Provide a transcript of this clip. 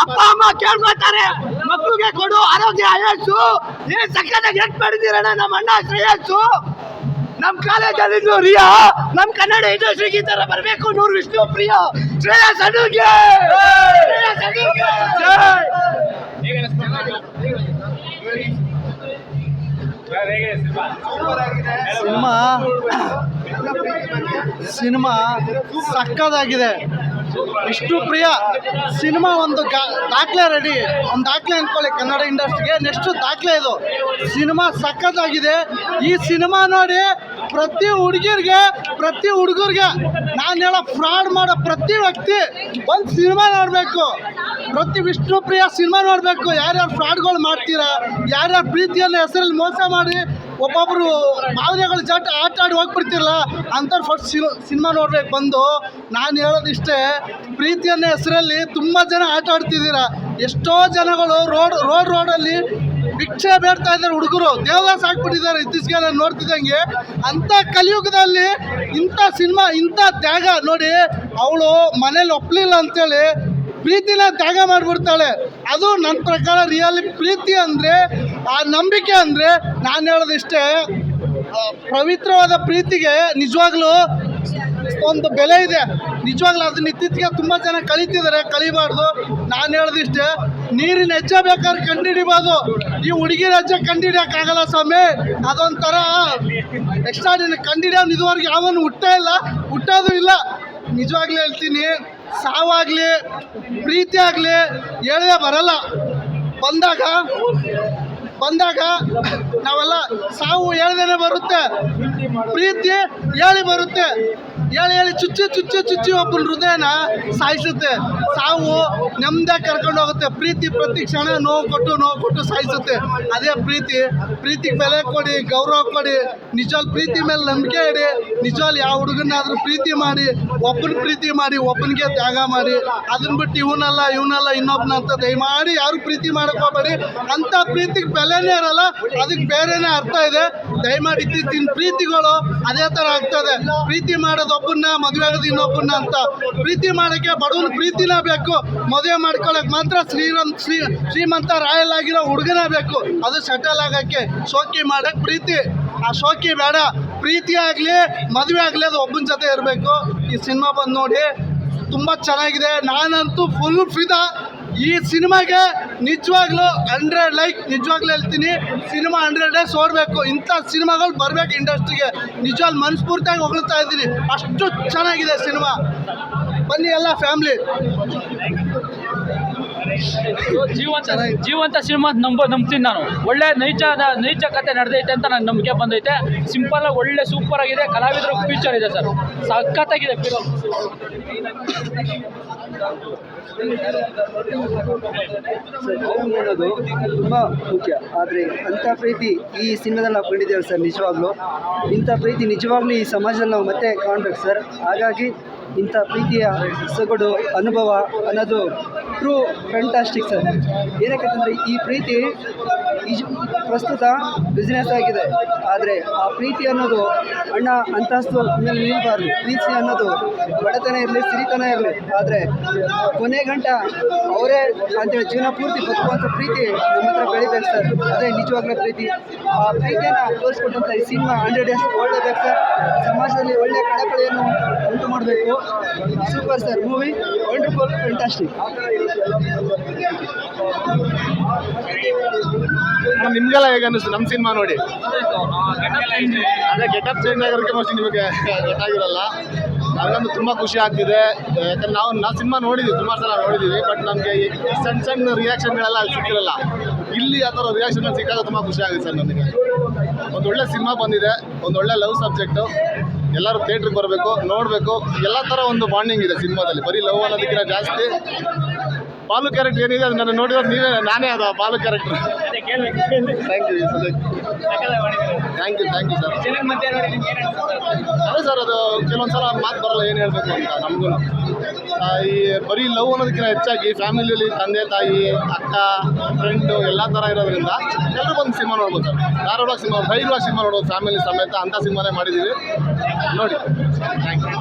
ಅಪ್ಪ ಅಮ್ಮ ಕೇಳ್ಕೊತಾರೆ, ಮಕ್ಕಳಿಗೆ ಕೊಡು ಆರೋಗ್ಯ ಆಯಸ್ಸು. ಏನ್ ಸಕ್ಕತ್ತಾಗಿ ಎಟ್ ಮಾಡಿದೀರಣ್ಣ ನಮ್ಮ ಅಣ್ಣ ಶ್ರೇಯಸ್ಸು. ನಮ್ ಕಾಲೇಜಲ್ಲಿ ರಿಯಾ, ನಮ್ ಕನ್ನಡ ಇಂಡಸ್ಟ್ರಿಗೆ ಈ ತರ ಬರ್ಬೇಕು. ನೂರು ವಿಷ್ಣು ಪ್ರಿಯ ಶ್ರೇಯಸ್ ಅಡುಗೆ. ಸಿನಿಮಾ ಸಕ್ಕದಾಗಿದೆ. ವಿಷ್ಣು ಪ್ರಿಯ ಸಿನಿಮಾ ಒಂದು ದಾಖಲೆ ರೆಡಿ, ಒಂದು ದಾಖಲೆ ಅನ್ಕೊಳ್ಳಿ ಕನ್ನಡ ಇಂಡಸ್ಟ್ರಿಗೆ. ನೆಕ್ಸ್ಟ್ ದಾಖಲೆ ಇದು. ಸಿನಿಮಾ ಸಕ್ಕತ್ತಾಗಿದೆ. ಈ ಸಿನಿಮಾ ನೋಡಿ ಪ್ರತಿ ಹುಡುಗಿರಿಗೆ, ಪ್ರತಿ ಹುಡುಗರಿಗೆ ನಾನು ಹೇಳೋ ಫ್ರಾಡ್ ಮಾಡೋ ಪ್ರತಿ ವ್ಯಕ್ತಿ ಒಂದು ಸಿನಿಮಾ ನೋಡಬೇಕು. ಪ್ರತಿ ವಿಷ್ಣು ಪ್ರಿಯ ಸಿನಿಮಾ ನೋಡಬೇಕು. ಯಾರ್ಯಾರು ಫ್ರಾಡ್ಗಳು ಮಾಡ್ತೀರಾ, ಯಾರ್ಯಾರು ಪ್ರೀತಿಯನ್ನು ಹೆಸರಲ್ಲಿ ಮೋಸ ಮಾಡಿ ಒಬ್ಬೊಬ್ಬರು ಭಾವನೆಗಳು ಆಟ ಆಡಿ ಹೋಗ್ಬಿಡ್ತಿರಲ್ಲ ಅಂಥವ್ರು ಫಸ್ಟ್ ಸಿನಿಮಾ ನೋಡ್ಬೇಕು ಬಂದು. ನಾನು ಹೇಳೋದಿಷ್ಟೇ, ಪ್ರೀತಿಯನ್ನ ಹೆಸರಲ್ಲಿ ತುಂಬ ಜನ ಆಟ ಆಡ್ತಿದ್ದೀರ. ಎಷ್ಟೋ ಜನಗಳು ರೋಡಲ್ಲಿ ಭಿಕ್ಷೆ ಬೇಡ್ತಾ ಇದ್ದಾರೆ. ಹುಡುಗರು ದೇವದಾಸ ಹಾಕ್ಬಿಟ್ಟಿದ್ದಾರೆ ಇತ್ತೀಚೆಗೆ ನಾನು ನೋಡ್ತಿದ್ದಂಗೆ. ಅಂಥ ಕಲಿಯುಗದಲ್ಲಿ ಇಂಥ ಸಿನಿಮಾ, ಇಂಥ ತ್ಯಾಗ ನೋಡಿ. ಅವಳು ಮನೇಲಿ ಒಪ್ಪಲಿಲ್ಲ ಅಂತೇಳಿ ಪ್ರೀತಿನ ತ್ಯಾಗ ಮಾಡಿಬಿಡ್ತಾಳೆ. ಅದು ನನ್ನ ಪ್ರಕಾರ ರಿಯಲಿ ಪ್ರೀತಿ ಅಂದರೆ, ಆ ನಂಬಿಕೆ ಅಂದರೆ ನಾನು ಹೇಳೋದಿಷ್ಟೇ, ಪವಿತ್ರವಾದ ಪ್ರೀತಿಗೆ ನಿಜವಾಗ್ಲೂ ಒಂದು ಬೆಲೆ ಇದೆ. ನಿಜವಾಗ್ಲೂ ಅದನ್ನ ಇತ್ತೀಚೆಗೆ ತುಂಬ ಜನ ಕಲಿತಿದ್ದಾರೆ, ಕಲಿಬಾರ್ದು. ನಾನು ಹೇಳೋದಿಷ್ಟೇ, ನೀರಿನ ಹೆಜ್ಜೆ ಬೇಕಾದ್ರೆ ಕಂಡುಹಿಡಿಬೋದು, ಈ ಹುಡುಗಿರ ಹೆಜ್ಜೆ ಕಂಡುಹಿಡಿಯೋಕ್ಕಾಗಲ್ಲ ಸ್ವಾಮಿ. ಅದೊಂಥರ ಎಕ್ಸ್ಟ್ರಾ ಕಂಡುಹಿಡಿಯೋನು ಇದುವರೆಗೆ ಯಾವನು ಹುಟ್ಟೋದು ಇಲ್ಲ. ನಿಜವಾಗ್ಲೂ ಹೇಳ್ತೀನಿ, ಸಾವಾಗಲಿ ಪ್ರೀತಿ ಆಗಲಿ ಹೇಳೇ ಬರಲ್ಲ. ಬಂದಾಗ ನಾವೆಲ್ಲ ಸಾವು ಹೇಳ್ದೇನೆ ಬರುತ್ತೆ, ಪ್ರೀತಿ ಹೇಳಿ ಬರುತ್ತೆ. ಹೇಳಿ ಚುಚ್ಚಿ ಒಬ್ಬನ ಹೃದಯನ ಸಾಯಿಸುತ್ತೆ. ಸಾವು ನೆಮ್ಮದಿಯಾಗಿ ಕರ್ಕೊಂಡು ಹೋಗುತ್ತೆ. ಪ್ರೀತಿ ಪ್ರತಿ ಕ್ಷಣ ನೋವು ಕೊಟ್ಟು ಸಾಯಿಸುತ್ತೆ. ಅದೇ ಪ್ರೀತಿಗೆ ಬೆಲೆ ಕೊಡಿ, ಗೌರವ ಕೊಡಿ. ನಿಜವಾಗ್ಲೂ ಪ್ರೀತಿ ಮೇಲೆ ನಂಬಿಕೆ ಇಡಿ. ನಿಜವಾಗ್ಲೂ ಯಾವ ಹುಡುಗನಾದ್ರೂ ಪ್ರೀತಿ ಮಾಡಿ, ಒಬ್ಬನಿಗೆ ತ್ಯಾಗ ಮಾಡಿ. ಅದನ್ನ ಬಿಟ್ಟು ಇವನಲ್ಲ ಇನ್ನೊಬ್ಬನ ಅಂತ ದಯಮಾಡಿ ಯಾರು ಪ್ರೀತಿ ಮಾಡಕ್ಕೆ ಹೋಗಬೇಡಿ. ಅಂಥ ಪ್ರೀತಿಗೆ ಬೆಲೆನೇ ಇರಲ್ಲ, ಅದಕ್ಕೆ ಬೇರೆನೇ ಅರ್ಥ ಇದೆ. ದಯಮಾಡಿ ಇತ್ತೀಚಿನ ಪ್ರೀತಿಗಳು ಅದೇ ಥರ ಆಗ್ತದೆ. ಪ್ರೀತಿ ಮಾಡೋದು ಒಬ್ಬನ್ನ, ಮದುವೆ ಆಗೋದು ಇನ್ನೊಬ್ಬನ್ನ ಅಂತ. ಪ್ರೀತಿ ಮಾಡೋಕ್ಕೆ ಬಡವನ ಪ್ರೀತಿನೇ ಬೇಕು. ಮದುವೆ ಮಾಡ್ಕೊಳ್ಳೋಕೆ ಮಾತ್ರ ಶ್ರೀಮಂತ ರಾಯಲ್ ಆಗಿರೋ ಹುಡುಗನೇ ಬೇಕು. ಅದು ಸೆಟಲ್ ಆಗೋಕ್ಕೆ. ಶೋಕಿ ಮಾಡೋಕ್ಕೆ ಪ್ರೀತಿ, ಆ ಶೋಕಿ ಬೇಡ. ಪ್ರೀತಿ ಆಗಲಿ ಮದುವೆ ಆಗಲಿ ಅದು ಒಬ್ಬನ ಜೊತೆ ಇರಬೇಕು. ಈ ಸಿನಿಮಾ ಬಂದು ನೋಡಿ, ತುಂಬ ಚೆನ್ನಾಗಿದೆ. ನಾನಂತೂ ಫುಲ್ ಫಿದಾ ಈ ಸಿನಿಮಾಗೆ. ನಿಜವಾಗ್ಲೂ 100 ಲೈಕ್. ನಿಜವಾಗ್ಲೂ ಹೇಳ್ತೀನಿ, ಸಿನಿಮಾ 100 ಡೇಸ್ ಓಡಬೇಕು. ಇಂಥ ಸಿನಿಮಾಗಳು ಬರಬೇಕು ಇಂಡಸ್ಟ್ರಿಗೆ. ನಿಜವಾಗ್ಲೂ ಮನಸ್ಫೂರ್ತಿಯಾಗಿ ಹೊಗಳ್ತಾ ಇದ್ದೀನಿ, ಅಷ್ಟು ಚೆನ್ನಾಗಿದೆ ಸಿನಿಮಾ. ಬನ್ನಿ ಎಲ್ಲ ಫ್ಯಾಮ್ಲಿ. ಜೀವಂತ ಸಿನಿಮಾ ನಂಬ್ತೀನಿ ನಾನು. ಒಳ್ಳೆ ನೈಜ ಕತೆ ನಡೆದೈತೆ ಅಂತ ನನಗೆ ನಂಬಿಕೆ ಬಂದೈತೆ. ಸಿಂಪಲ್ ಆಗಿ ಒಳ್ಳೆ ಸೂಪರ್ ಆಗಿದೆ. ಕಲಾವಿದರು ಫ್ಯೂಚರ್ ಇದೆ ಸರ್, ಸಖತ್ತಾಗಿದೆ ಫಿಲಮ್. ಅನ್ನೋದು ತುಂಬ ಮುಖ್ಯ. ಆದರೆ ಅಂಥ ಪ್ರೀತಿ ಈ ಸಿನಿಮಾದಲ್ಲಿ ನಾವು ಕಂಡಿದ್ದೇವೆ ಸರ್. ನಿಜವಾಗ್ಲೂ ಇಂಥ ಪ್ರೀತಿ ನಿಜವಾಗ್ಲೂ ಈ ಸಮಾಜದಲ್ಲಿ ನಾವು ಮತ್ತೆ ಕಾಣಬೇಕು ಸರ್. ಹಾಗಾಗಿ ಇಂಥ ಪ್ರೀತಿಯ ಸೊಗಡು ಅನುಭವ ಅನ್ನೋದು ಟ್ರೂ ಫ್ಯಾಂಟಾಸ್ಟಿಕ್ ಸರ್. ಏನಕ್ಕಂತಂದರೆ ಈ ಪ್ರೀತಿ ಪ್ರಸ್ತುತ ಬಿಸ್ನೆಸ್ ಆಗಿದೆ. ಆದರೆ ಆ ಪ್ರೀತಿ ಅನ್ನೋದು ಹಣ ಅಂತಸ್ತು ಮೇಲೆ ನಿಲ್ಲಬಾರ್ದು. ಪ್ರೀತಿ ಅನ್ನೋದು ಬಡತನ ಇರಲಿ, ಸಿರಿತನ ಇರಲಿ, ಆದರೆ ಕೊನೆ ಗಂಟ ಅವರೇ ಅಂತೇಳಿ ಜೀವನ ಪೂರ್ತಿ ಬದುಕುವಂಥ ಪ್ರೀತಿ ನಮ್ಮ ಹತ್ರ ಬೆಳಿಬೇಕು ಸರ್. ಅದೇ ನಿಜವಾಗ್ಲೂ ಪ್ರೀತಿ. ಆ ಪ್ರೀತಿಯನ್ನು ತೋರಿಸ್ಕೊಟ್ಟಂಥ ಈ ಸಿನಿಮಾ 100 ಡೇಸ್ ಒಳ್ಳೆಯಬೇಕು ಸರ್. ಸಮಾಜದಲ್ಲಿ ಒಳ್ಳೆಯ ಕಳಕಳಿಯನ್ನು ಉಂಟು ಮಾಡಬೇಕು. Super sir movie, wonderful, fantastic. ನಿಮಗೆಲ್ಲ ಹೇಗೆ ಅನ್ನಿಸ್ತು ನಮ್ಮ ಸಿನಿಮಾ ನೋಡಿ? ಅದೇ ಗೆಟಪ್ ಚೇಂಜ್ ಆಗಿರೋಕ್ಕೆ ಮೋಸ್ಟ್ಲಿ ನಿಮಗೆ ಗೊತ್ತಾಗಿರಲ್ಲ. ನನಗಂತೂ ತುಂಬ ಖುಷಿ ಆಗ್ತಿದೆ. ಯಾಕಂದ್ರೆ ನಾವು ಸಿನಿಮಾ ನೋಡಿದ್ದೀವಿ, ಸುಮಾರು ಸಲ ನೋಡಿದ್ದೀವಿ. ಬಟ್ ನಮಗೆ ಸಣ್ಣ ರಿಯಾಕ್ಷನ್ಗಳೆಲ್ಲ ಅಲ್ಲಿ ಸಿಕ್ಕಿರಲ್ಲ. ಇಲ್ಲಿ ಆ ಥರ ರಿಯಾಕ್ಷನ್ ಸಿಕ್ಕಾಗ ತುಂಬ ಖುಷಿ ಆಗಿದೆ ಸರ್ ನನಗೆ. ಒಂದು ಒಳ್ಳೆ ಸಿನಿಮಾ ಬಂದಿದೆ, ಒಂದು ಒಳ್ಳೆ ಲವ್ ಸಬ್ಜೆಕ್ಟು. ಎಲ್ಲರೂ ಥಿಯೇಟ್ರಿಗೆ ಬರಬೇಕು, ನೋಡಬೇಕು. ಎಲ್ಲ ಥರ ಒಂದು ಬಾಂಡಿಂಗ್ ಇದೆ ಸಿನಿಮಾದಲ್ಲಿ. ಬರೀ ಲವ್ ಅನ್ನೋದಕ್ಕಿಂತ ಜಾಸ್ತಿ ಬಾಲು ಕ್ಯಾರೆಕ್ಟರ್ ಏನಿದೆ ಅದು ನಾನು ನೋಡಿರೋದು ನಾನೇ ಅದು Balu character. Thank you sir. ಅದೇ ಸರ್, ಅದು ಕೆಲವೊಂದು ಸಲ ಮಾತು ಬರಲ್ಲ ಏನು ಹೇಳಬೇಕು ಅಂತ ನಮಗೂ. ಈ ಬರೀ ಲವ್ ಅನ್ನೋದಕ್ಕಿಂತ ಹೆಚ್ಚಾಗಿ ಫ್ಯಾಮಿಲಿಯಲ್ಲಿ ತಂದೆ ತಾಯಿ ಅಕ್ಕ ಫ್ರೆಂಡು ಎಲ್ಲ ಥರ ಇರೋದ್ರಿಂದ ಎಲ್ಲರೂ ಬಂದು ಸಿನಿಮಾ ನೋಡ್ಬೋದು ಸರ್. ಧಾರವಾಡ ಸಿನಿಮಾ ಧೈರ್ಯವಾಗಿ ಸಿನಿಮಾ ನೋಡ್ಬೋದು ಫ್ಯಾಮಿಲಿ ಸಮೇತ, ಅಂಥ ಸಿನಿಮಾನೇ ಮಾಡಿದ್ದೀವಿ ನೋಡಿ. Thank you.